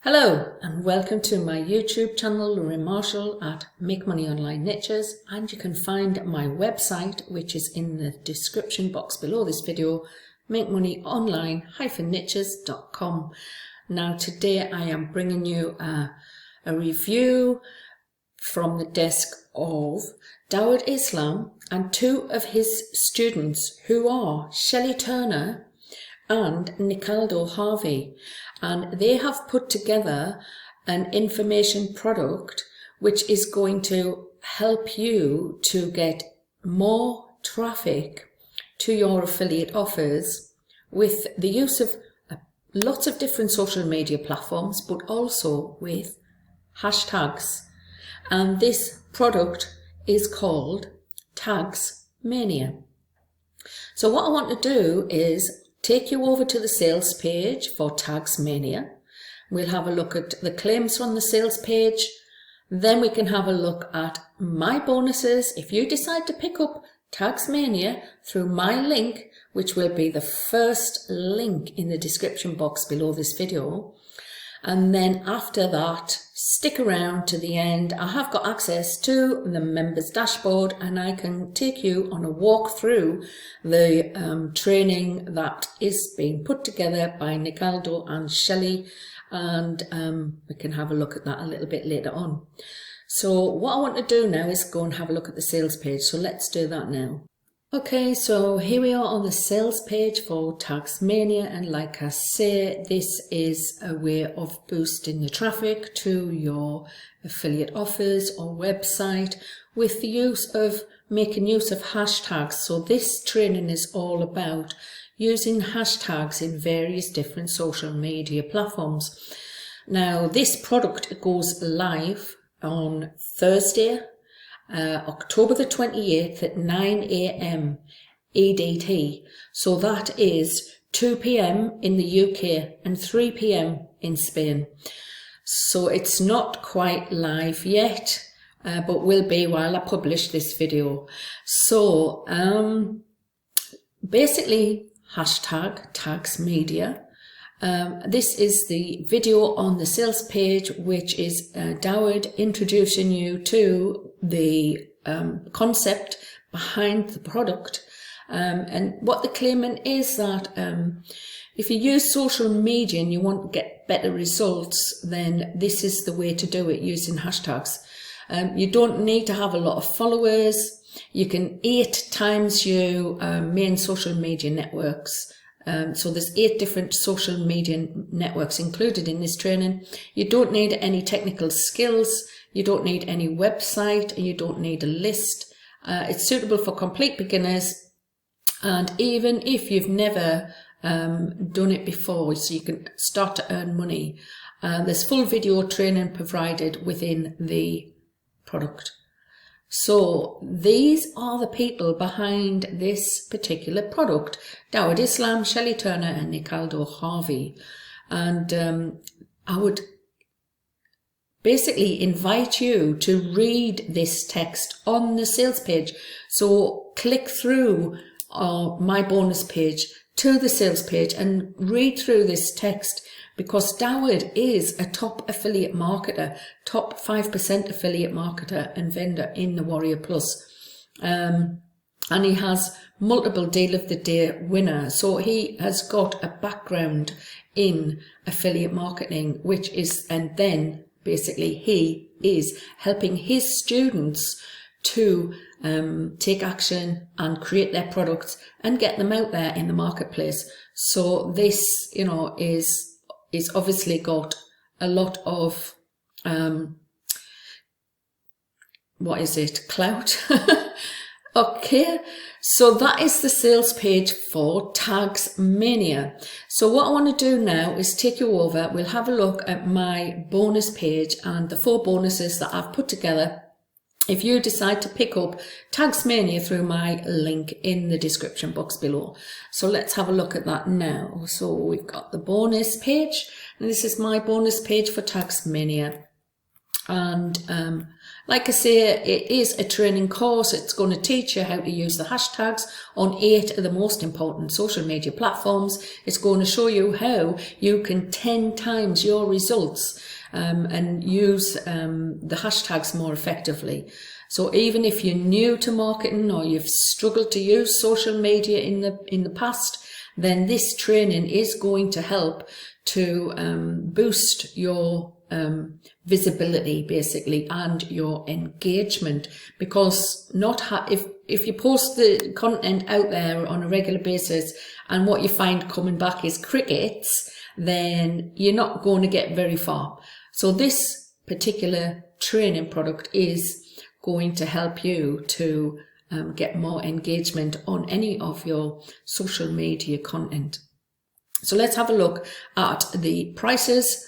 Hello and welcome to my YouTube channel, Lorraine Marshall at Make Money Online Niches, and you can find my website, which is in the description box below this video, makemoneyonline-niches.com. Now today I am bringing you a review from the desk of Dawud Islam and two of his students, who are Shelley Turner and Nicaldo Harvey, and they have put together an information product which is going to help you to get more traffic to your affiliate offers with the use of lots of different social media platforms, but also with hashtags. And this product is called TagzMania. So what I want to do is take you over to the sales page for TagzMania. We'll have a look at the claims on the sales page. Then we can have a look at my bonuses. If you decide to pick up TagzMania through my link, which will be the first link in the description box below this video. And then after that, stick around to the end. I have got access to the members dashboard, and I can take you on a walk through the training that is being put together by Nicaldo and Shelley, and we can have a look at that a little bit later on. So what I want to do now is go and have a look at the sales page. So let's do that now. Okay, so here we are on the sales page for TagzMania, and like I say, this is a way of boosting the traffic to your affiliate offers or website with the use of making use of hashtags. So this training is all about using hashtags in various different social media platforms. Now this product goes live on Thursday, October the 28th at 9 AM EDT. So that is 2 PM in the UK and 3 PM in Spain. So it's not quite live yet, but will be while I publish this video. So basically hashtag TagzMania. This is the video on the sales page, which is Dawud introducing you to the concept behind the product. And what the claimant is that if you use social media and you want to get better results, then this is the way to do it, using hashtags. You don't need to have a lot of followers. You can 8 times your main social media networks. So there's 8 different social media networks included in this training. You don't need any technical skills. You don't need any website, and you don't need a list. It's suitable for complete beginners. And even if you've never done it before, so you can start to earn money, there's full video training provided within the product. So these are the people behind this particular product: Dawud Islam, Shelley Turner and Nicaldo Harvey. And I would basically invite you to read this text on the sales page. So click through my bonus page to the sales page and read through this text, because Dawud is a top affiliate marketer, top 5% affiliate marketer and vendor in the Warrior Plus. And he has multiple deal of the day winners. So he has got a background in affiliate marketing, which is, and then basically he is helping his students to take action and create their products and get them out there in the marketplace. So this, you know, is obviously got a lot of clout. Okay, so that is the sales page for TagzMania. So what I want to do now is take you over. We'll have a look at my bonus page and the 4 bonuses that I've put together if you decide to pick up TagzMania through my link in the description box below. So let's have a look at that now. So we've got the bonus page, and this is my bonus page for TagzMania. And like I say, it is a training course. It's going to teach you how to use the hashtags on 8 of the most important social media platforms. It's going to show you how you can 10 times your results and use the hashtags more effectively. So even if you're new to marketing or you've struggled to use social media in the past, then this training is going to help to boost your visibility basically and your engagement, because if you post the content out there on a regular basis and what you find coming back is crickets, then you're not going to get very far. So this particular training product is going to help you to get more engagement on any of your social media content. So let's have a look at the prices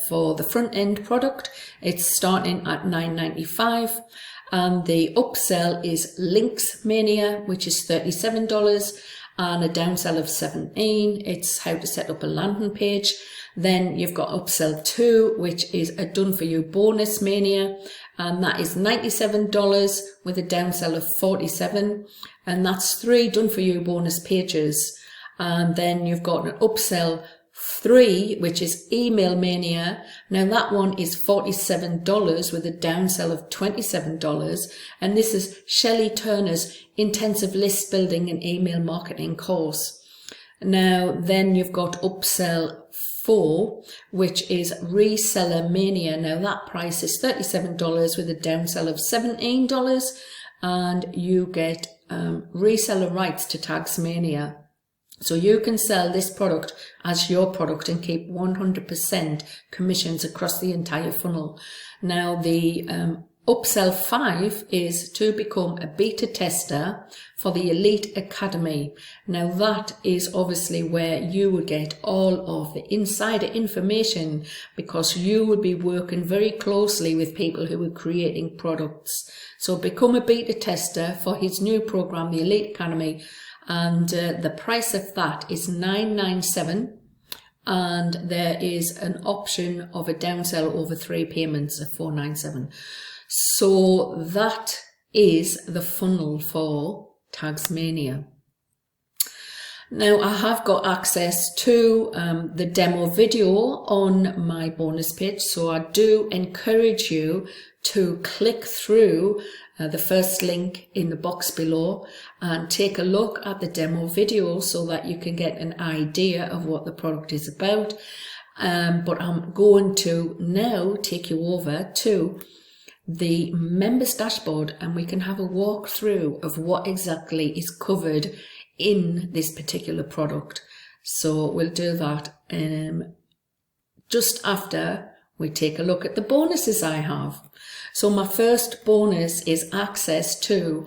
for the front end product. It's starting at $9.95, and the upsell is TagzMania, which is $37, and a downsell of $17. It's how to set up a landing page. Then you've got upsell 2, which is a done for you bonus mania, and that is $97 with a downsell of $47, and that's 3 done for you bonus pages. And then you've got an upsell 3, which is email mania. Now that one is $47 with a downsell of $27, and this is Shelley Turner's intensive list building and email marketing course. Now then you've got upsell 4, which is reseller mania. Now that price is $37 with a downsell of $17, and you get reseller rights to TagzMania. So you can sell this product as your product and keep 100% commissions across the entire funnel. Now the upsell 5 is to become a beta tester for the Elite Academy. Now that is obviously where you would get all of the insider information, because you would be working very closely with people who are creating products. So become a beta tester for his new program, the Elite Academy. And the price of that is $9.97, and there is an option of a downsell over 3 payments of $4.97. So that is the funnel for TagzMania. Now I have got access to the demo video on my bonus page, so I do encourage you to click through the first link in the box below and take a look at the demo video so that you can get an idea of what the product is about. But I'm going to now take you over to the members dashboard, and we can have a walkthrough of what exactly is covered in this particular product. So we'll do that just after we take a look at the bonuses I have. So my first bonus is access to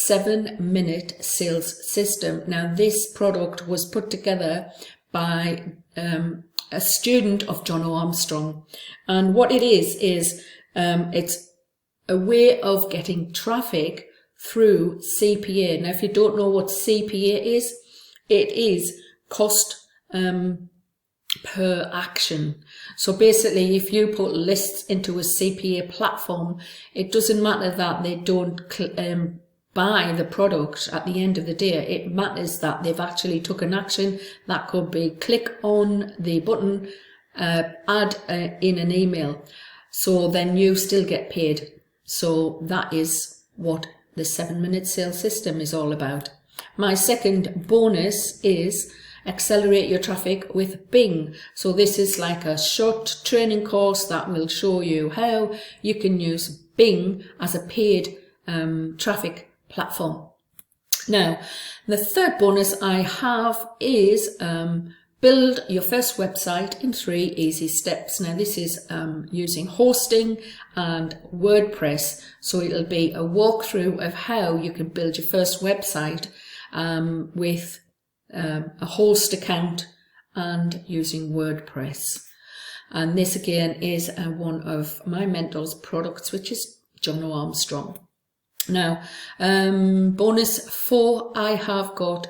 7-minute sales system. Now this product was put together by a student of John Armstrong, and what it is it's a way of getting traffic through CPA. Now if you don't know what CPA is, it is cost per action. So basically, if you put lists into a CPA platform, it doesn't matter that they don't buy the product at the end of the day. It matters that they've actually took an action. That could be click on the button, add in an email. So then you still get paid. So that is what the 7-minute sales system is all about. My second bonus is accelerate your traffic with Bing. So this is like a short training course that will show you how you can use Bing as a paid traffic platform. Now, the third bonus I have is build your first website in 3 easy steps. Now this is using hosting and WordPress. So it'll be a walkthrough of how you can build your first website with a host account and using WordPress. And this again is one of my mentor's products, which is John Armstrong. Now, bonus 4, I have got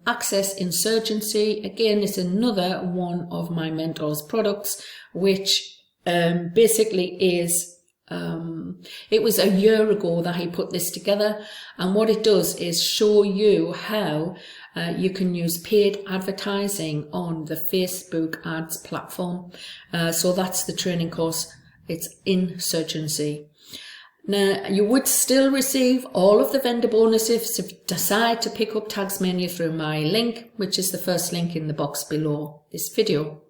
Access Insurgency. Again, it's another one of my mentor's products, which basically is it was a year ago that he put this together, and what it does is show you how you can use paid advertising on the Facebook ads platform. So that's the training course. It's insurgency. Now, you would still receive all of the vendor bonuses if you decide to pick up TagzMania through my link, which is the first link in the box below this video.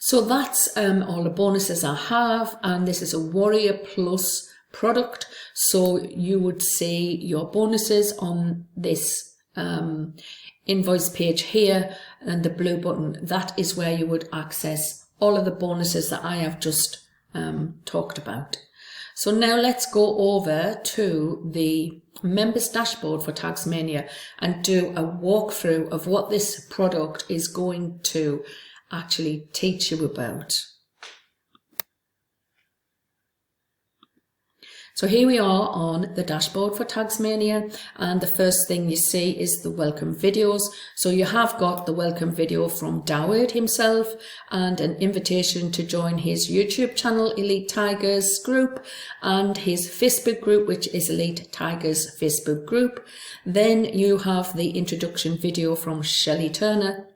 So that's all the bonuses I have, and this is a Warrior Plus product. So you would see your bonuses on this invoice page here, and the blue button, that is where you would access all of the bonuses that I have just talked about. So now let's go over to the members dashboard for TagzMania and do a walkthrough of what this product is going to actually teach you about. So here we are on the dashboard for TagzMania, and the first thing you see is the welcome videos. So you have got the welcome video from Dawid himself and an invitation to join his YouTube channel, Elite Tigers Group, and his Facebook group, which is Elite Tigers Facebook group. Then you have the introduction video from Shelley Turner,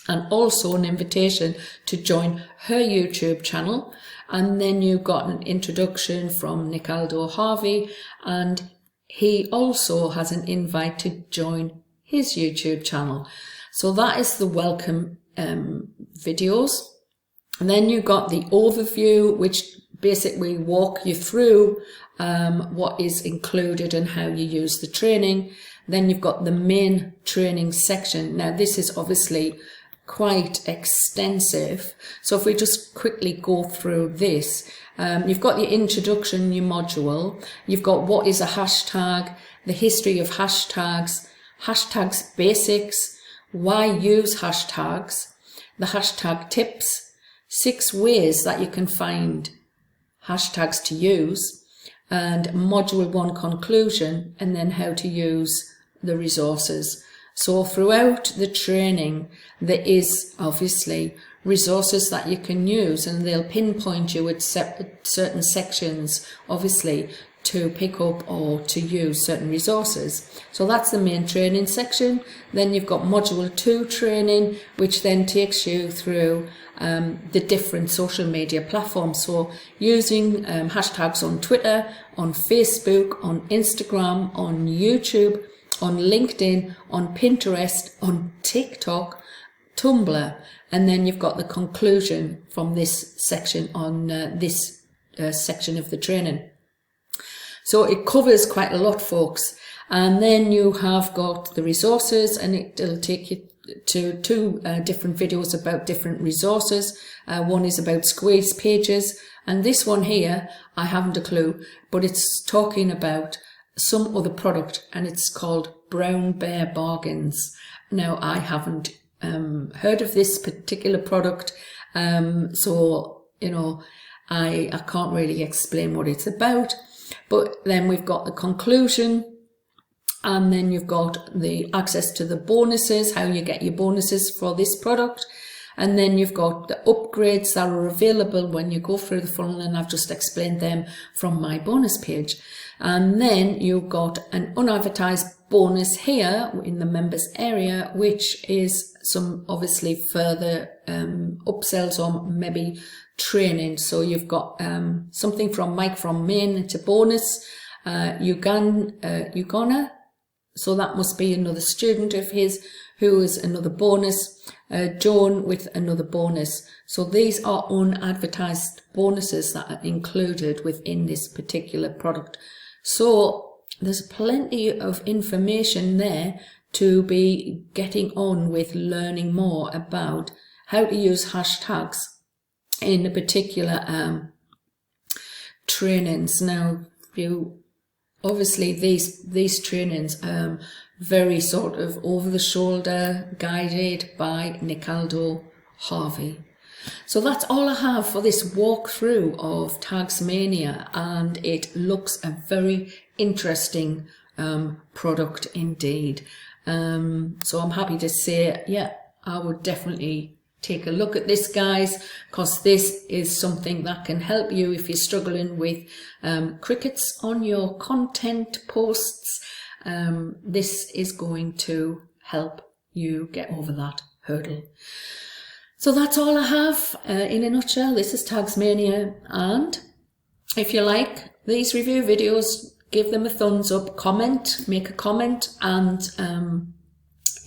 and also an invitation to join her YouTube channel. And then you got an introduction from Nicaldo Harvey, and he also has an invite to join his YouTube channel. So that is the welcome videos. And then you got the overview, which basically walk you through what is included and how you use the training. Then you've got the main training section. Now this is obviously quite extensive, so if we just quickly go through this, you've got your introduction, your module, you've got what is a hashtag, the history of hashtags, hashtags basics, why use hashtags, the hashtag tips, 6 ways that you can find hashtags to use, and module 1 conclusion, and then how to use the resources. So throughout the training, there is obviously resources that you can use, and they'll pinpoint you at certain sections, obviously, to pick up or to use certain resources. So that's the main training section. Then you've got module 2 training, which then takes you through the different social media platforms. So using hashtags on Twitter, on Facebook, on Instagram, on YouTube, on LinkedIn, on Pinterest, on TikTok, Tumblr, and then you've got the conclusion from this section on this section of the training. So it covers quite a lot, folks. And then you have got the resources, and it'll take you to 2 different videos about different resources. One is about squeeze pages, and this one here, I haven't a clue, but it's talking about some other product, and it's called Brown Bear Bargains. Now, I haven't heard of this particular product, so you know, I can't really explain what it's about. But then we've got the conclusion, and then you've got the access to the bonuses, how you get your bonuses for this product. And then you've got the upgrades that are available when you go through the funnel, and I've just explained them from my bonus page. And then you've got an unadvertised bonus here in the members area, which is some obviously further upsells or maybe training. So you've got something from Mike from Maine, it's a bonus. Ugana, so that must be another student of his who is another bonus. Joan with another bonus. So these are unadvertised bonuses that are included within this particular product. So there's plenty of information there to be getting on with learning more about how to use hashtags in a particular trainings. Now, obviously these trainings very sort of over the shoulder, guided by Nicaldo Harvey. So that's all I have for this walkthrough of TagzMania, and it looks a very interesting product indeed. So I'm happy to say, yeah, I would definitely take a look at this, guys, because this is something that can help you if you're struggling with crickets on your content posts. This is going to help you get over that hurdle. So that's all I have in a nutshell. This is TagzMania, and if you like these review videos, give them a thumbs up, comment, make a comment, and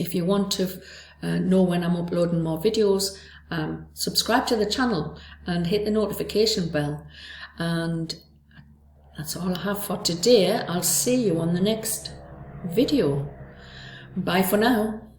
if you want to know when I'm uploading more videos, subscribe to the channel and hit the notification bell. And that's all I have for today. I'll see you on the next video. Bye for now.